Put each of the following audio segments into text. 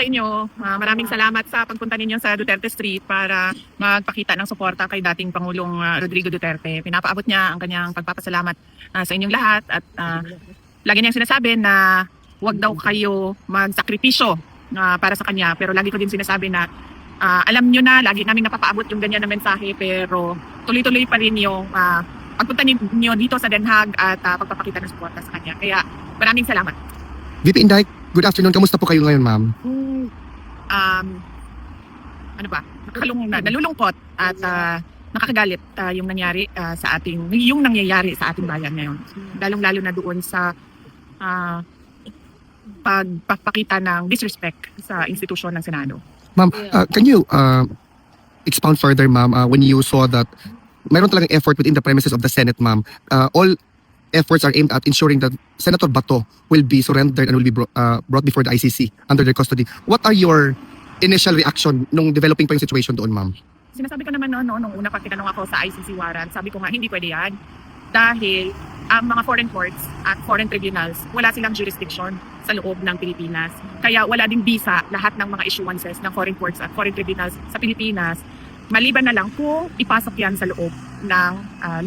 sa inyo. Maraming salamat sa pagpunta ninyo sa Duterte Street para magpakita ng suporta kay dating Pangulong Rodrigo Duterte. Pinapaabot niya ang kanyang pagpapasalamat sa inyong lahat at lagi niyang sinasabi na huwag daw kayo magsakripisyo para sa kanya. Pero lagi ko din sinasabi na alam niyo na, lagi namin napapaabot yung ganyan na mensahe, pero tuloy-tuloy pa rin yung pagpunta niyo dito sa Den Haag at pagpapakita ng suporta sa kanya. Kaya maraming salamat. VP Inday, good afternoon. Kamusta po kayo ngayon, ma'am? Ano ba? Nalulungkot at nakakagalit yung nangyari yung nangyayari sa ating bayan ngayon. Lalong-lalo na doon sa pagpapakita ng disrespect sa institusyon ng Senado. Ma'am, can you expound further, ma'am, when you saw that mayroon talagang effort within the premises of the Senate, ma'am? All efforts are aimed at ensuring that Senator Bato will be surrendered and will be brought before the ICC under their custody. What are your initial reaction nung developing pa yung situation doon, ma'am? Sinasabi ko naman nung una pag tinanong ako sa ICC warrant, sabi ko nga hindi pwede yan. Dahil ang mga foreign courts at foreign tribunals, wala silang jurisdiction sa loob ng Pilipinas. Kaya wala ding visa lahat ng mga issuances ng foreign courts at foreign tribunals sa Pilipinas. Maliban na lang kung ipasok yan sa loob ng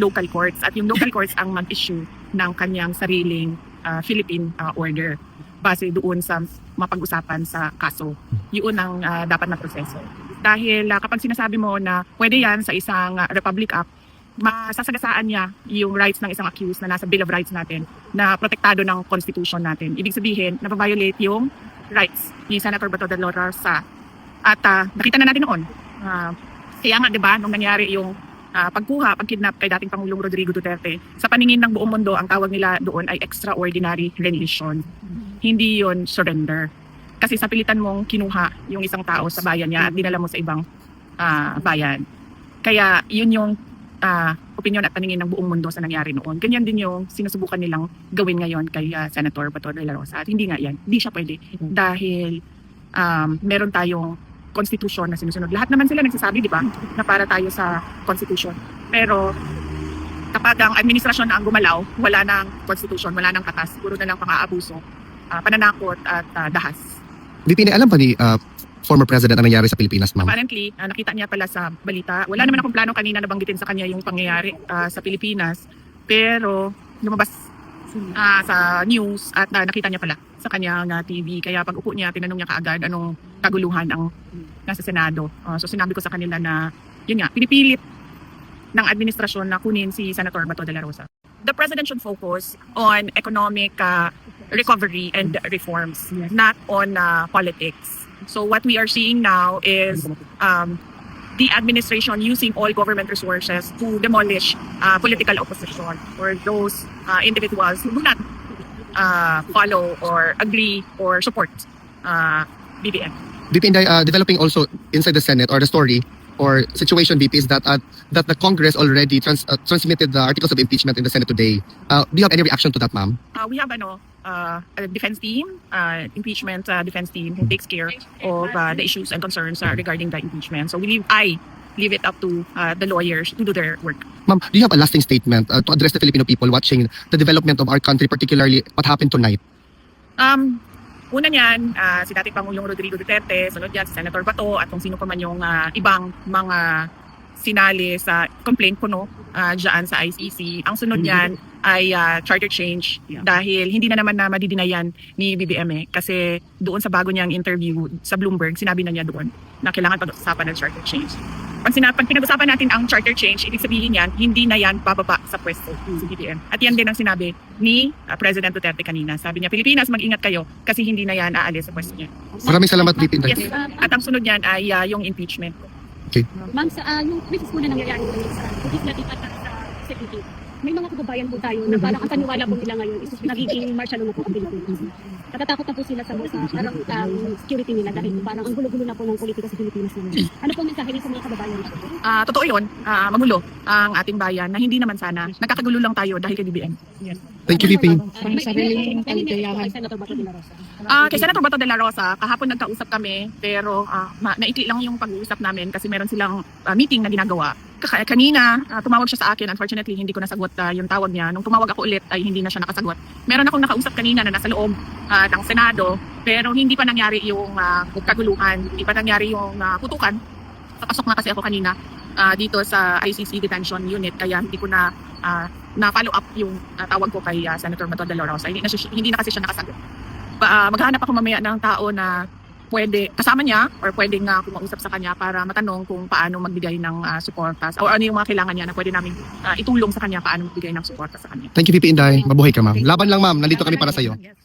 local courts at yung local courts ang mag-issue ng kanyang sariling Philippine order base doon sa mapag-usapan sa kaso. Yun ang dapat na proseso. Dahil kapag sinasabi mo na pwede yan sa isang Republic Act, masasagasaan niya yung rights ng isang accused na nasa Bill of Rights natin na protektado ng Constitution natin. Ibig sabihin, nababiolate yung rights ni Senator Bato de la Rosa. At nakita na natin noon. Kaya nga, di ba, nung nangyari yung pagkidnap kay dating Pangulong Rodrigo Duterte, sa paningin ng buong mundo, ang tawag nila doon ay extraordinary rendition. Hindi yon surrender. Kasi sa pilitan mong kinuha yung isang tao sa bayan niya at dinala mo sa ibang bayan. Kaya yun yung opinion at paningin ng buong mundo sa nangyari noon. Ganyan din yung sinusubukan nilang gawin ngayon kay Senator Bato de la Rosa. At hindi nga yan. Hindi siya pwede. Dahil meron tayong constitution na sinusunod. Lahat naman sila nagsasabi, di ba, na para tayo sa constitution. Pero kapag ang administrasyon na ang gumalaw, wala nang constitution, wala nang batas, puro na lang pang-aabuso, pananakot at dahas. VP Inday, alam ba ni former president ang nangyari sa Pilipinas, ma'am? Apparently, nakita niya pala sa balita. Wala naman akong plano kanina na banggitin sa kanya yung pangyayari sa Pilipinas. Pero lumabas sa news at nakita niya pala sa kanyang TV. Kaya pag upo niya, tinanong niya kaagad anong kaguluhan ang nasa Senado. So sinabi ko sa kanila na yun nga, pinipilit ng administrasyon na kunin si Senator Bato de la Rosa. The president should focus on economic recovery and reforms, not on politics. So what we are seeing now is the administration using all government resources to demolish political opposition or those individuals who do not follow or agree or support BBM. VP Inday, developing also inside the Senate or the story or situation, VP, is that the Congress already transmitted the articles of impeachment in the Senate today. Do you have any reaction to that, ma'am? We have a defense team, impeachment defense team who takes care of the issues and concerns regarding the impeachment. So I leave it up to the lawyers to do their work. Ma'am, do you have a lasting statement to address the Filipino people watching the development of our country, particularly what happened tonight? Una niyan, si dating Pangulong Rodrigo Duterte, sunod yan si Senator Bato at kung sino pa man yung ibang mga sinali sa complaint ko dyan sa ICC. Ang sunod niyan ay charter change dahil hindi na naman na madidinayan ni BBM kasi doon sa bago niyang interview sa Bloomberg, sinabi na niya doon na kailangan pag-usapan ng charter change. Pag pinag-usapan natin ang charter change, ibig sabihin yan, hindi na yan bababa sa pwesto si BBM. At yan din ang sinabi ni President Duterte kanina. Sabi niya, Pilipinas, mag-ingat kayo kasi hindi na yan aalis sa pwesto niya. Maraming salamat, VP Inday. Yes. At ang sunod yan ay yung impeachment. Okay. Ma'am, yung crisis po na nangyayari sa legislative at sa executive, may mga kababayan po tayo na parang ang paniwala po nila ngayon is nagiging martial law na po ang Pilipinas. Natatakot na po sila sa parang security nila dahil parang ang gulo-gulo na po ng politika sa Pilipinas naman. Ano po ang mensahe niyo sa mga kababayan nito? Totoo yun, magulo ang ating bayan na hindi naman sana. Nagkakagulo lang tayo dahil kay BBM. Yes. Thank you, VP. May sariling kaligayahan. Senator Bato de la Rosa. Kay Senator Bato de la Rosa, kahapon nagkausap kami pero naikli lang yung pag-uusap namin kasi meron silang meeting na ginagawa. Kanina, tumawag siya sa akin. Unfortunately, hindi ko nasagot yung tawag niya. Nung tumawag ako ulit ay hindi na siya nakasagot. Meron akong nakausap kanina na nasa loob ng Senado pero hindi pa nangyari yung kaguluhan. Hindi pa nangyari yung putukan. Papasok na kasi ako kanina dito sa ICC Detention Unit kaya hindi ko na follow up yung tawag ko kay Senator Bato de la Rosa. Hindi na kasi siya nakasagot. Maghahanap ako mamaya ng tao na pwede kasama niya or pwedeng kumausap sa kanya para matanong kung paano magbigay ng suportas o ano yung mga kailangan niya na pwede namin itulong sa kanya paano magbigay ng suporta sa kanya. Thank you, VP Inday. Mabuhay ka, ma'am. Laban lang, ma'am. Nandito kami para sa'yo. Yes.